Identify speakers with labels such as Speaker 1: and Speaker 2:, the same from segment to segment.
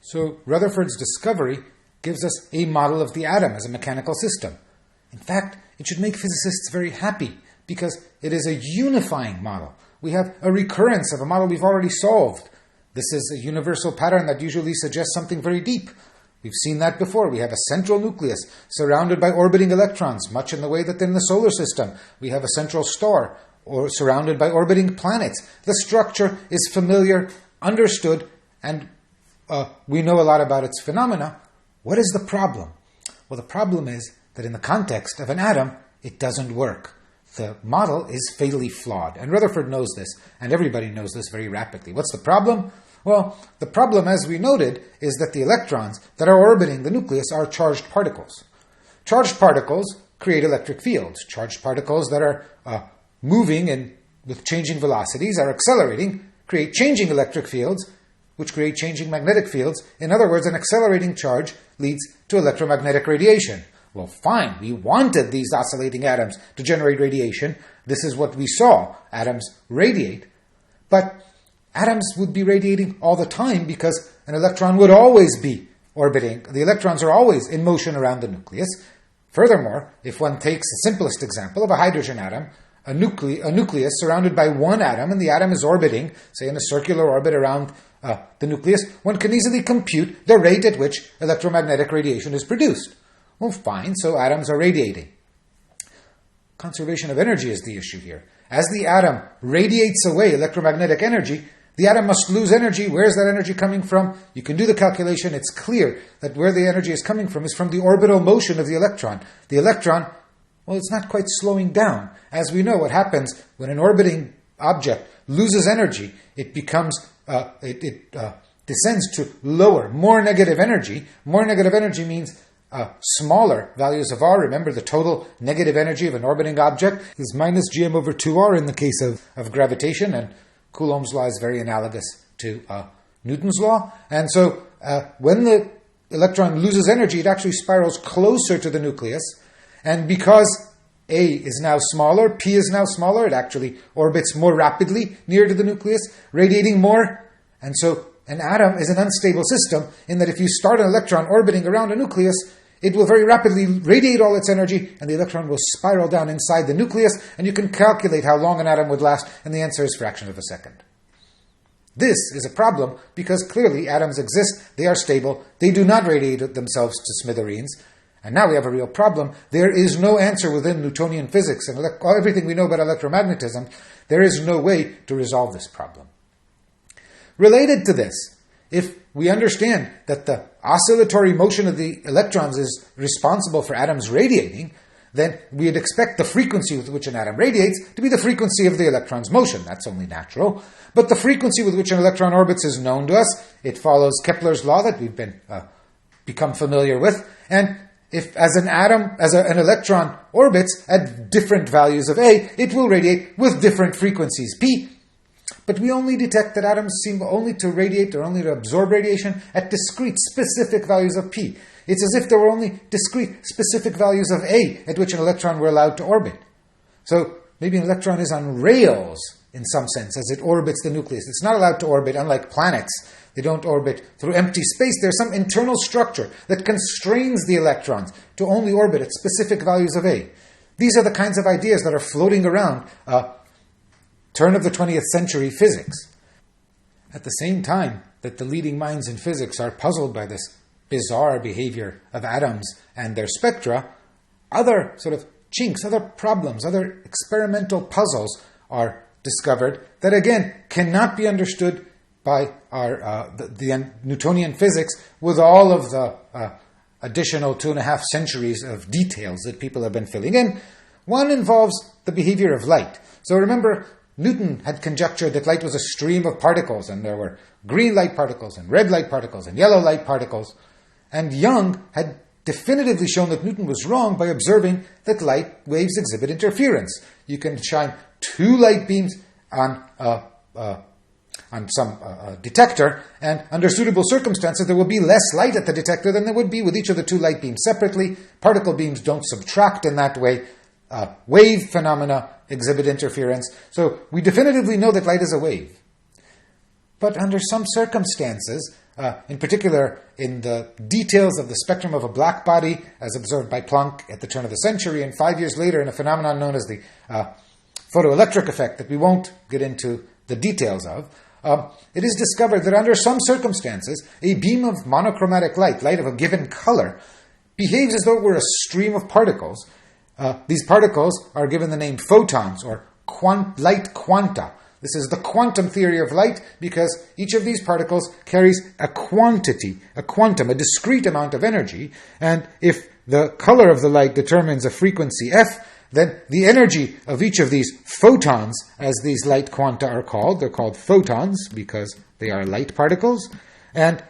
Speaker 1: So Rutherford's discovery gives us a model of the atom as a mechanical system. In fact, it should make physicists very happy because it is a unifying model. We have a recurrence of a model we've already solved. This is a universal pattern that usually suggests something very deep. We've seen that before. We have a central nucleus surrounded by orbiting electrons, much in the way that in the solar system we have a central star or surrounded by orbiting planets. The structure is familiar, understood, and we know a lot about its phenomena. What is the problem? Well, the problem is that in the context of an atom, it doesn't work. The model is fatally flawed, and Rutherford knows this, and everybody knows this very rapidly. What's the problem? Well, the problem, as we noted, is that the electrons that are orbiting the nucleus are charged particles. Charged particles create electric fields. Charged particles that are moving with changing velocities are accelerating, create changing electric fields, which create changing magnetic fields. In other words, an accelerating charge leads to electromagnetic radiation. Well, fine, we wanted these oscillating atoms to generate radiation. This is what we saw. Atoms radiate. But atoms would be radiating all the time because an electron would always be orbiting. The electrons are always in motion around the nucleus. Furthermore, if one takes the simplest example of a hydrogen atom, a nucleus surrounded by one atom, and the atom is orbiting, say in a circular orbit around the nucleus, one can easily compute the rate at which electromagnetic radiation is produced. Well, fine, so atoms are radiating. Conservation of energy is the issue here. As the atom radiates away electromagnetic energy, the atom must lose energy. Where is that energy coming from? You can do the calculation. It's clear that where the energy is coming from is from the orbital motion of the electron. The electron, well, it's not quite slowing down. As we know, what happens when an orbiting object loses energy, it becomes, descends to lower, more negative energy. More negative energy means smaller values of R. Remember, the total negative energy of an orbiting object is minus gm over 2r in the case of gravitation, and Coulomb's law is very analogous to Newton's law. And so when the electron loses energy, it actually spirals closer to the nucleus. And because A is now smaller, P is now smaller, it actually orbits more rapidly near to the nucleus, radiating more. And so an atom is an unstable system in that if you start an electron orbiting around a nucleus, it will very rapidly radiate all its energy, and the electron will spiral down inside the nucleus, and you can calculate how long an atom would last, and the answer is fractions of a second. This is a problem because clearly atoms exist, they are stable, they do not radiate themselves to smithereens, and now we have a real problem. There is no answer within Newtonian physics and everything we know about electromagnetism. There is no way to resolve this problem. Related to this, if we understand that the oscillatory motion of the electrons is responsible for atoms radiating, then we'd expect the frequency with which an atom radiates to be the frequency of the electron's motion. That's only natural. But the frequency with which an electron orbits is known to us. It follows Kepler's law that we've become familiar with. And if as an electron orbits at different values of A, it will radiate with different frequencies P. But we only detect that atoms seem only to radiate or only to absorb radiation at discrete, specific values of P. It's as if there were only discrete, specific values of A at which an electron were allowed to orbit. So maybe an electron is on rails in some sense as it orbits the nucleus. It's not allowed to orbit, unlike planets. They don't orbit through empty space. There's some internal structure that constrains the electrons to only orbit at specific values of A. These are the kinds of ideas that are floating around turn of the 20th century physics. At the same time that the leading minds in physics are puzzled by this bizarre behavior of atoms and their spectra, other sort of chinks, other problems, other experimental puzzles are discovered that again cannot be understood by the Newtonian physics with all of the additional 2.5 centuries of details that people have been filling in. One involves the behavior of light. So remember, Newton had conjectured that light was a stream of particles, and there were green light particles and red light particles and yellow light particles. And Young had definitively shown that Newton was wrong by observing that light waves exhibit interference. You can shine two light beams on some detector, and under suitable circumstances there will be less light at the detector than there would be with each of the two light beams separately. Particle beams don't subtract in that way. Wave phenomena exhibit interference. So we definitively know that light is a wave. But under some circumstances, in particular in the details of the spectrum of a black body as observed by Planck at the turn of the century, and 5 years later in a phenomenon known as the photoelectric effect that we won't get into the details of. It is discovered that under some circumstances, a beam of monochromatic light, light of a given color, behaves as though it were a stream of particles. These particles are given the name photons or light quanta. This is the quantum theory of light because each of these particles carries a quantity, a quantum, a discrete amount of energy. And if the color of the light determines a frequency f, then the energy of each of these photons, as these light quanta are called, they're called photons because they are light particles, and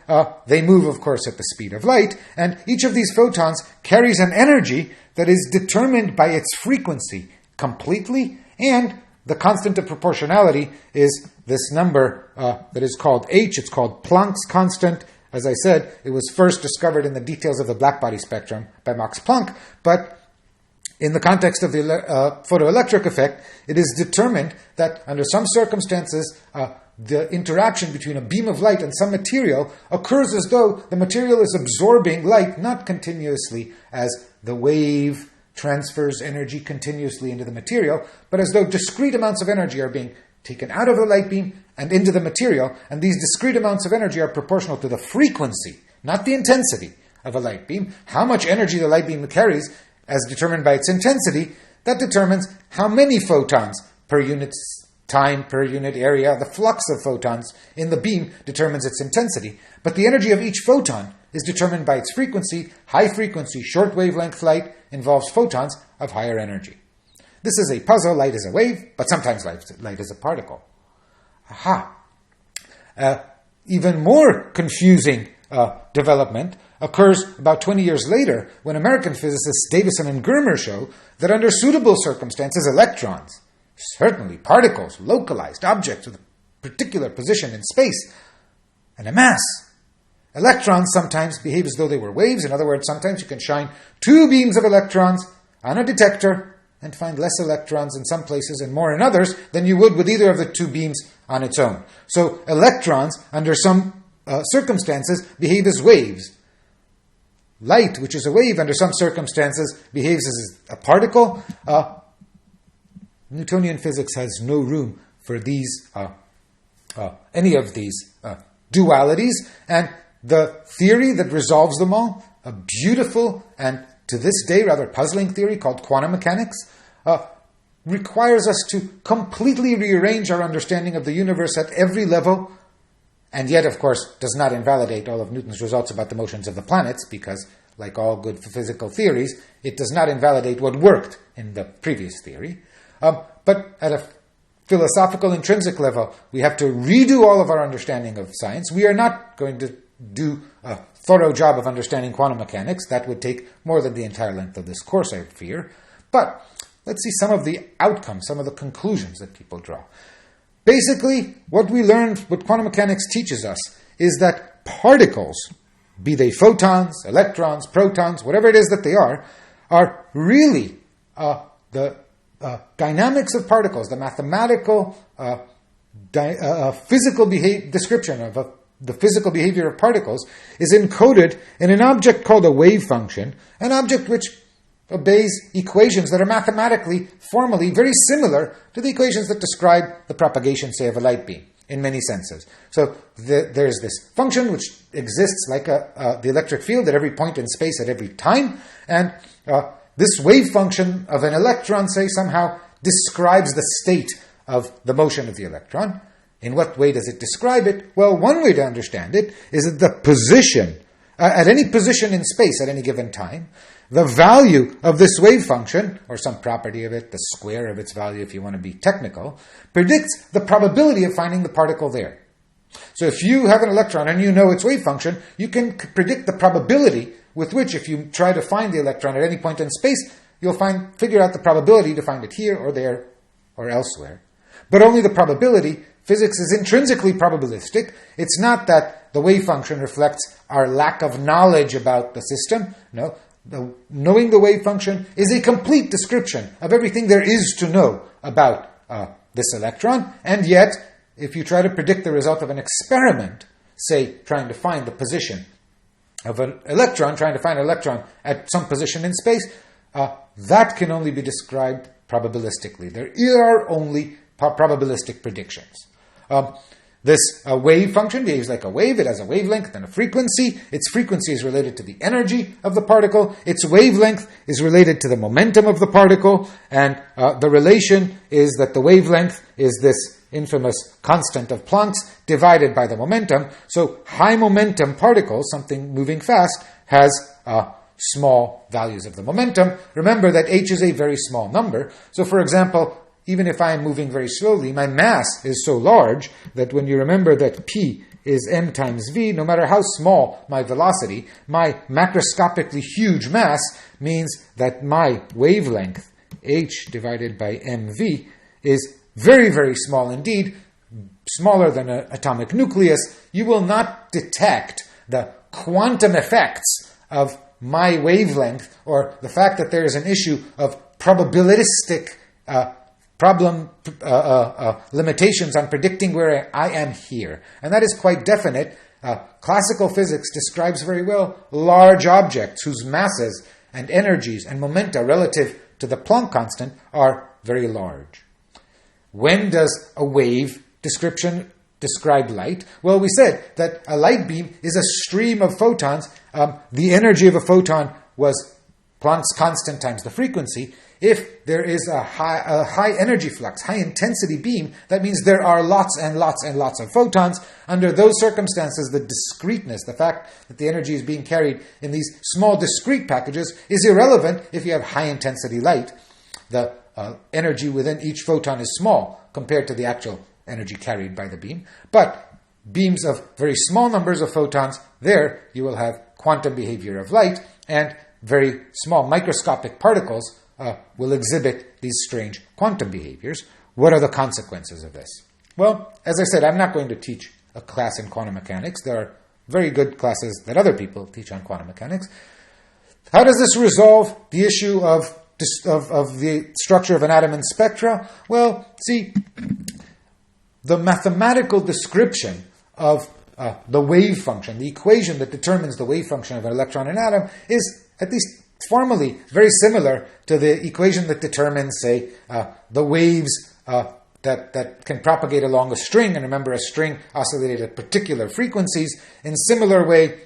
Speaker 1: they move, of course, at the speed of light, and each of these photons carries an energy that is determined by its frequency completely, and the constant of proportionality is this number that is called h. It's called Planck's constant. As I said, it was first discovered in the details of the blackbody spectrum by Max Planck, but in the context of the photoelectric effect, it is determined that under some circumstances, the interaction between a beam of light and some material occurs as though the material is absorbing light, not continuously as the wave transfers energy continuously into the material, but as though discrete amounts of energy are being taken out of the light beam and into the material, and these discrete amounts of energy are proportional to the frequency, not the intensity of a light beam. How much energy the light beam carries, as determined by its intensity, that determines how many photons per unit time, per unit area. The flux of photons in the beam determines its intensity, but the energy of each photon is determined by its frequency. High frequency, short wavelength light involves photons of higher energy. This is a puzzle. Light is a wave, but sometimes light is a particle. Aha! Even more confusing development occurs about 20 years later when American physicists Davison and Germer show that under suitable circumstances, electrons, certainly particles, localized objects with a particular position in space and a mass, electrons sometimes behave as though they were waves. In other words, sometimes you can shine two beams of electrons on a detector and find less electrons in some places and more in others than you would with either of the two beams on its own. So electrons, under some circumstances, behave as waves. Light, which is a wave, under some circumstances, behaves as a particle. Newtonian physics has no room for these, any of these dualities, and the theory that resolves them all, a beautiful and to this day rather puzzling theory called quantum mechanics, requires us to completely rearrange our understanding of the universe at every level, and yet, of course, does not invalidate all of Newton's results about the motions of the planets, because, like all good physical theories, it does not invalidate what worked in the previous theory. But at a philosophical intrinsic level, we have to redo all of our understanding of science. We are not going to do a thorough job of understanding quantum mechanics. That would take more than the entire length of this course, I fear. But let's see some of the outcomes, some of the conclusions that people draw. Basically, what we learned, what quantum mechanics teaches us, is that particles, be they photons, electrons, protons, whatever it is that they are really the dynamics of particles, the mathematical, physical description of the physical behavior of particles is encoded in an object called a wave function, an object which obeys equations that are mathematically, formally, very similar to the equations that describe the propagation, say, of a light beam, in many senses. So there's this function which exists like the electric field at every point in space at every time, and this wave function of an electron, say, somehow describes the state of the motion of the electron. In what way does it describe it? Well, one way to understand it is that the position, at any position in space at any given time, the value of this wave function, or some property of it, the square of its value if you want to be technical, predicts the probability of finding the particle there. So if you have an electron and you know its wave function, you can predict the probability with which, if you try to find the electron at any point in space, you'll figure out the probability to find it here or there or elsewhere. But only the probability. Physics is intrinsically probabilistic. It's not that the wave function reflects our lack of knowledge about the system. No, knowing the wave function is a complete description of everything there is to know about this electron. And yet, if you try to predict the result of an experiment, say, trying to find the position of an electron, trying to find an electron at some position in space, that can only be described probabilistically. There are only probabilistic predictions. This wave function behaves like a wave. It has a wavelength and a frequency. Its frequency is related to the energy of the particle. Its wavelength is related to the momentum of the particle. And the relation is that the wavelength is this infamous constant of Planck's divided by the momentum. So high momentum particles, something moving fast, has small values of the momentum. Remember that h is a very small number. So for example, even if I am moving very slowly, my mass is so large that when you remember that p is m times v, no matter how small my velocity, my macroscopically huge mass means that my wavelength, h divided by mv, is very, very small indeed, smaller than an atomic nucleus. You will not detect the quantum effects of my wavelength or the fact that there is an issue of probabilistic limitations on predicting where I am here. And that is quite definite. Classical physics describes very well large objects whose masses and energies and momenta relative to the Planck constant are very large. When does a wave description describe light? Well, we said that a light beam is a stream of photons. The energy of a photon was Planck's constant times the frequency. If there is a high energy flux, high intensity beam, that means there are lots and lots and lots of photons. Under those circumstances, the discreteness, the fact that the energy is being carried in these small discrete packages, is irrelevant if you have high intensity light. The energy within each photon is small compared to the actual energy carried by the beam. But beams of very small numbers of photons, there you will have quantum behavior of light, and very small microscopic particles will exhibit these strange quantum behaviors. What are the consequences of this? Well, as I said, I'm not going to teach a class in quantum mechanics. There are very good classes that other people teach on quantum mechanics. How does this resolve the issue of the structure of an atom in spectra? Well, see, the mathematical description of the wave function, the equation that determines the wave function of an electron and atom, is at least formally very similar to the equation that determines, say, the waves that can propagate along a string. And remember, a string oscillated at particular frequencies. In similar way,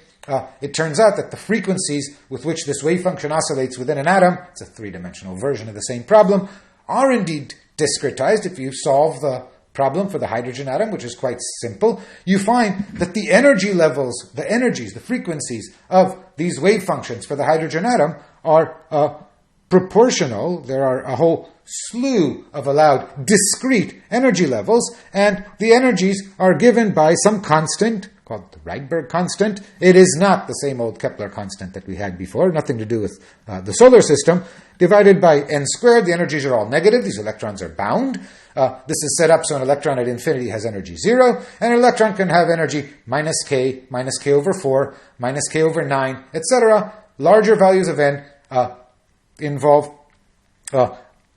Speaker 1: it turns out that the frequencies with which this wave function oscillates within an atom, it's a three-dimensional version of the same problem, are indeed discretized. If you solve the problem for the hydrogen atom, which is quite simple, you find that the energy levels, the energies, the frequencies of these wave functions for the hydrogen atom are proportional. There are a whole slew of allowed discrete energy levels, and the energies are given by some constant called the Rydberg constant. It is not the same old Kepler constant that we had before, nothing to do with the solar system. Divided by n squared, the energies are all negative. These electrons are bound. This is set up so an electron at infinity has energy 0, and an electron can have energy minus k over 4, minus k over 9, etc. Larger values of n involve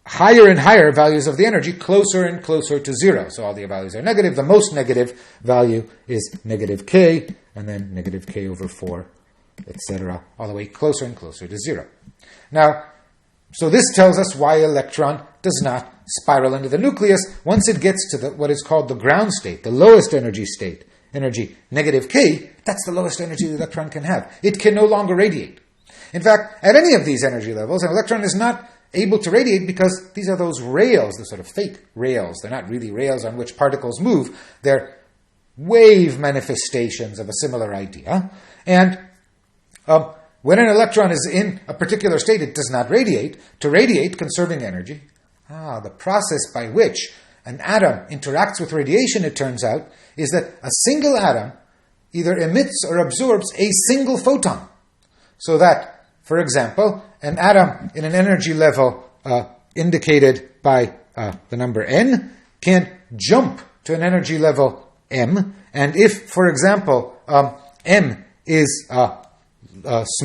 Speaker 1: higher and higher values of the energy, closer and closer to 0. So all the values are negative. The most negative value is negative k, and then negative k over 4, etc., all the way closer and closer to 0. Now, so this tells us why an electron does not spiral into the nucleus. Once it gets to what is called the ground state, the lowest energy state, energy negative k, that's the lowest energy the electron can have. It can no longer radiate. In fact, at any of these energy levels, an electron is not able to radiate because these are those rails, the sort of fake rails. They're not really rails on which particles move. They're wave manifestations of a similar idea. And when an electron is in a particular state, it does not radiate. To radiate, conserving energy. The process by which an atom interacts with radiation, it turns out, is that a single atom either emits or absorbs a single photon. So that, for example, an atom in an energy level indicated by the number n can jump to an energy level m. And if, for example, m is a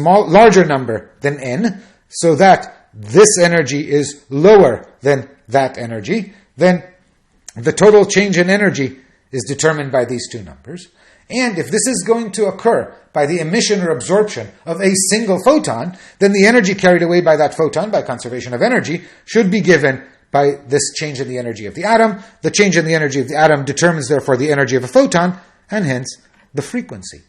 Speaker 1: larger number than n, so that this energy is lower than that energy, then the total change in energy is determined by these two numbers. And if this is going to occur by the emission or absorption of a single photon, then the energy carried away by that photon, by conservation of energy, should be given by this change in the energy of the atom. The change in the energy of the atom determines, therefore, the energy of a photon, and hence the frequency.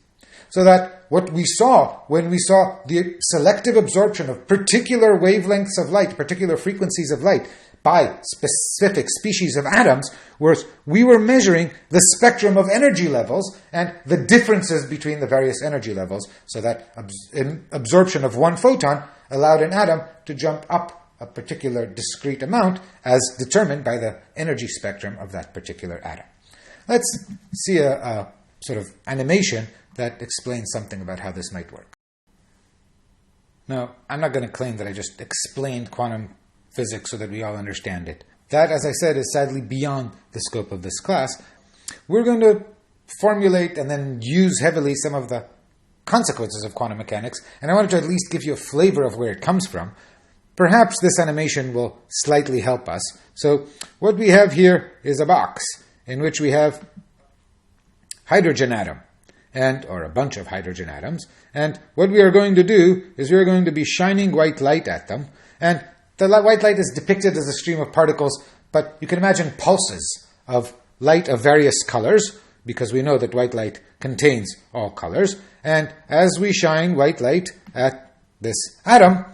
Speaker 1: So that what we saw when we saw the selective absorption of particular wavelengths of light, particular frequencies of light, by specific species of atoms, was we were measuring the spectrum of energy levels and the differences between the various energy levels, so that absorption of one photon allowed an atom to jump up a particular discrete amount as determined by the energy spectrum of that particular atom. Let's see a sort of animation that explains something about how this might work. Now, I'm not going to claim that I just explained quantum physics so that we all understand it. That, as I said, is sadly beyond the scope of this class. We're going to formulate and then use heavily some of the consequences of quantum mechanics, and I wanted to at least give you a flavor of where it comes from. Perhaps this animation will slightly help us. So what we have here is a box in which we have hydrogen atom, or a bunch of hydrogen atoms, and what we are going to do is we are going to be shining white light at them, and the white light is depicted as a stream of particles, but you can imagine pulses of light of various colors, because we know that white light contains all colors, and as we shine white light at this atom,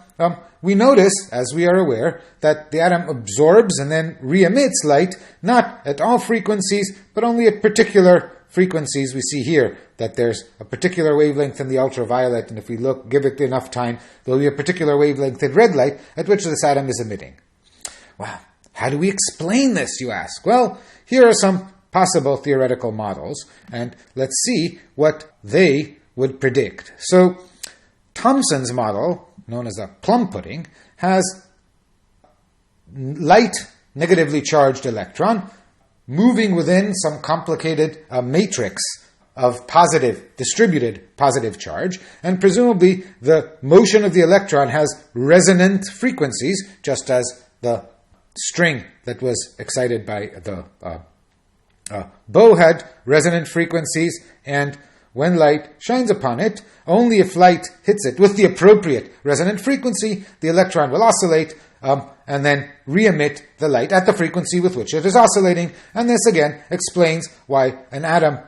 Speaker 1: we notice, as we are aware, that the atom absorbs and then re-emits light, not at all frequencies, but only at particular frequencies. We see here that there's a particular wavelength in the ultraviolet, and if we give it enough time, there'll be a particular wavelength in red light at which this atom is emitting. Well, how do we explain this, you ask? Well, here are some possible theoretical models, and let's see what they would predict. So, Thomson's model, known as a plum pudding, has light negatively charged electron moving within some complicated matrix of distributed positive charge, and presumably the motion of the electron has resonant frequencies, just as the string that was excited by the bow had resonant frequencies, and when light shines upon it, only if light hits it with the appropriate resonant frequency, the electron will oscillate and then re-emit the light at the frequency with which it is oscillating. And this again explains why an atom,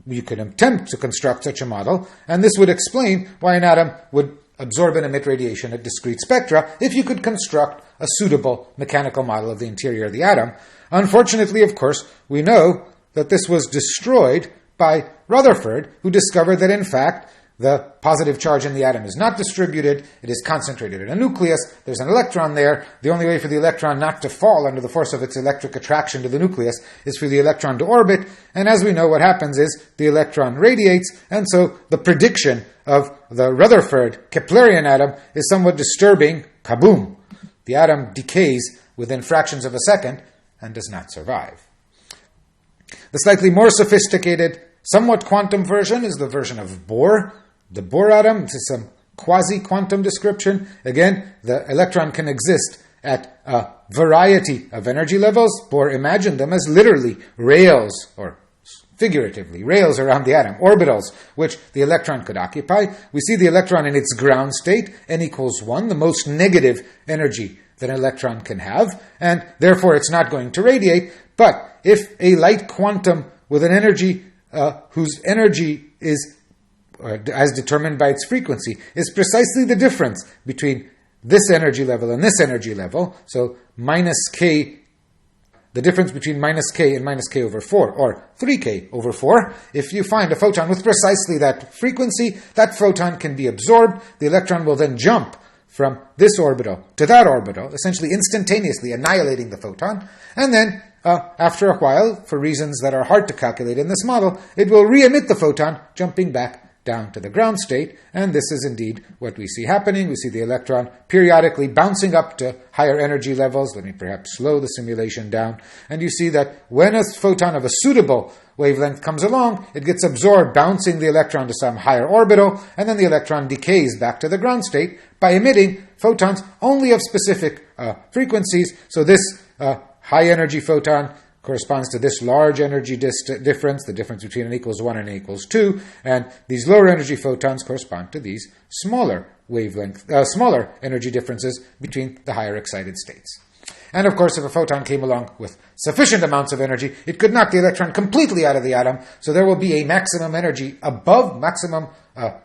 Speaker 1: you could attempt to construct such a model, and this would explain why an atom would absorb and emit radiation at discrete spectra if you could construct a suitable mechanical model of the interior of the atom. Unfortunately, of course, we know that this was destroyed by Rutherford, who discovered that in fact the positive charge in the atom is not distributed, it is concentrated in a nucleus, there's an electron there. The only way for the electron not to fall under the force of its electric attraction to the nucleus is for the electron to orbit, and as we know, what happens is the electron radiates, and so the prediction of the Rutherford Keplerian atom is somewhat disturbing. Kaboom! The atom decays within fractions of a second and does not survive. The slightly more sophisticated, somewhat quantum version is the version of Bohr. The Bohr atom, this is some quasi-quantum description. Again, the electron can exist at a variety of energy levels. Bohr imagined them as literally rails, or figuratively, rails around the atom, orbitals, which the electron could occupy. We see the electron in its ground state, n equals 1, the most negative energy that an electron can have, and therefore it's not going to radiate. But if a light quantum with an energy whose energy is, as determined by its frequency, is precisely the difference between this energy level and this energy level, so minus k, the difference between minus k and minus k over 4, or 3k over 4, if you find a photon with precisely that frequency, that photon can be absorbed, the electron will then jump from this orbital to that orbital, essentially instantaneously annihilating the photon, and then after a while, for reasons that are hard to calculate in this model, it will re-emit the photon, jumping back down to the ground state, and this is indeed what we see happening. We see the electron periodically bouncing up to higher energy levels. Let me perhaps slow the simulation down. And you see that when a photon of a suitable wavelength comes along, it gets absorbed, bouncing the electron to some higher orbital, and then the electron decays back to the ground state by emitting photons only of specific frequencies. So this high energy photon corresponds to this large energy difference, the difference between n equals 1 and n equals 2, and these lower energy photons correspond to these smaller smaller energy differences between the higher excited states. And of course, if a photon came along with sufficient amounts of energy, it could knock the electron completely out of the atom, so there will be a maximum energy above maximum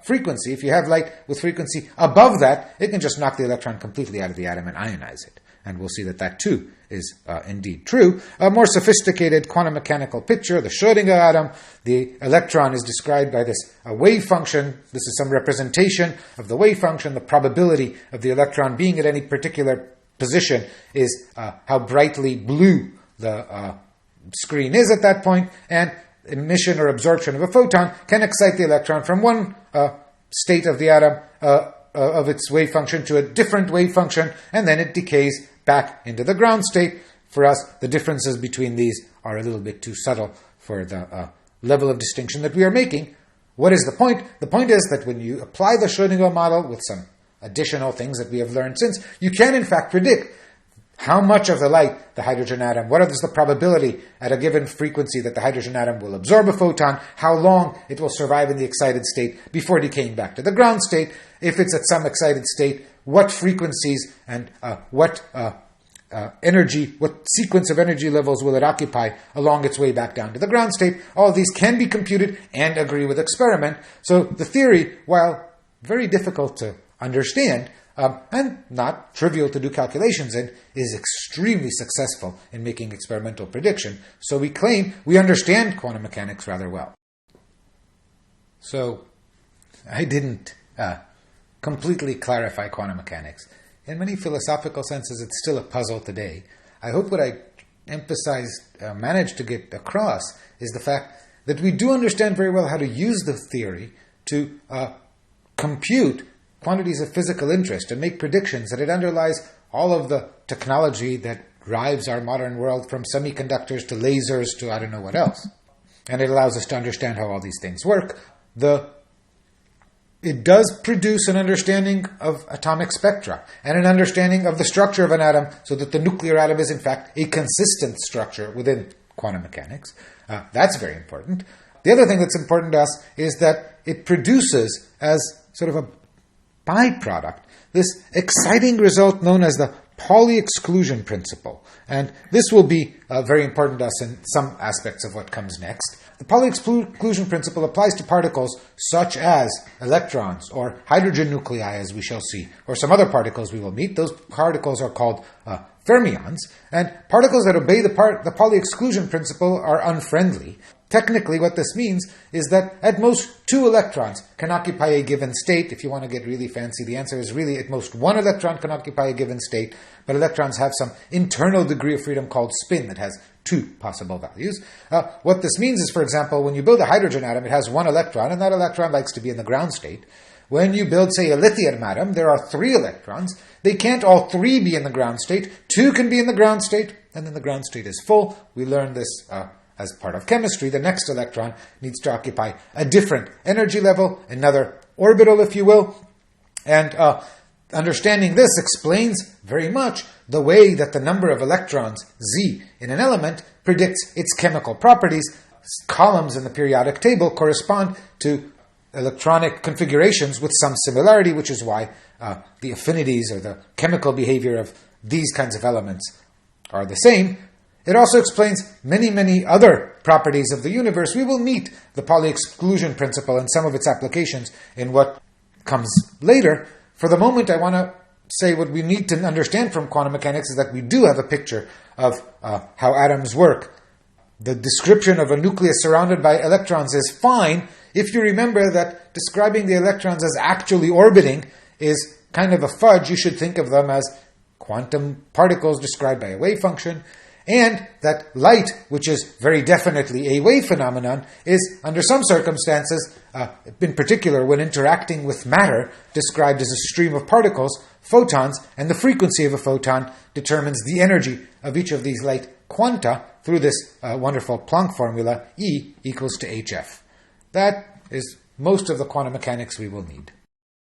Speaker 1: frequency. If you have light with frequency above that, it can just knock the electron completely out of the atom and ionize it. And we'll see that that too is indeed true. A more sophisticated quantum mechanical picture, the Schrödinger atom, the electron is described by this wave function. This is some representation of the wave function. The probability of the electron being at any particular position is how brightly blue the screen is at that point, and emission or absorption of a photon can excite the electron from one state of the atom of its wave function to a different wave function, and then it decays back into the ground state. For us, the differences between these are a little bit too subtle for the level of distinction that we are making. What is the point? The point is that when you apply the Schrödinger model with some additional things that we have learned since, you can in fact predict how much of the light the hydrogen atom, what is the probability at a given frequency that the hydrogen atom will absorb a photon, how long it will survive in the excited state before decaying back to the ground state, if it's at some excited state, what frequencies and what energy, what sequence of energy levels will it occupy along its way back down to the ground state. All of these can be computed and agree with experiment. So the theory, while very difficult to understand, and not trivial to do calculations in, is extremely successful in making experimental prediction. So we claim we understand quantum mechanics rather well. So I didn't completely clarify quantum mechanics. In many philosophical senses, it's still a puzzle today. I hope what I managed to get across is the fact that we do understand very well how to use the theory to compute quantities of physical interest and make predictions, that it underlies all of the technology that drives our modern world, from semiconductors to lasers to I don't know what else. And it allows us to understand how all these things work. It does produce an understanding of atomic spectra and an understanding of the structure of an atom, so that the nuclear atom is in fact a consistent structure within quantum mechanics. That's very important. The other thing that's important to us is that it produces, as sort of a byproduct, this exciting result known as the Pauli exclusion principle. And this will be very important to us in some aspects of what comes next. The Pauli exclusion principle applies to particles such as electrons or hydrogen nuclei, as we shall see, or some other particles we will meet. Those particles are called fermions, and particles that obey the Pauli exclusion principle are unfriendly. Technically, what this means is that at most 2 electrons can occupy a given state. If you want to get really fancy, the answer is really at most 1 electron can occupy a given state, but electrons have some internal degree of freedom called spin that has 2 possible values. What this means is, for example, when you build a hydrogen atom, it has 1 electron, and that electron likes to be in the ground state. When you build, say, a lithium atom, there are 3 electrons. They can't all 3 be in the ground state. 2 can be in the ground state, and then the ground state is full. We learned this as part of chemistry. The next electron needs to occupy a different energy level, another orbital, if you will. And understanding this explains very much the way that the number of electrons, Z, in an element predicts its chemical properties. Columns in the periodic table correspond to electronic configurations with some similarity, which is why the affinities or the chemical behavior of these kinds of elements are the same. It also explains many, many other properties of the universe. We will meet the Pauli exclusion principle and some of its applications in what comes later. For the moment, I want to say what we need to understand from quantum mechanics is that we do have a picture of how atoms work. The description of a nucleus surrounded by electrons is fine if you remember that describing the electrons as actually orbiting is kind of a fudge. You should think of them as quantum particles described by a wave function, and that light, which is very definitely a wave phenomenon, is, under some circumstances, in particular when interacting with matter, described as a stream of particles, photons, and the frequency of a photon determines the energy of each of these light quanta through this wonderful Planck formula, E equals to hf. That is most of the quantum mechanics we will need.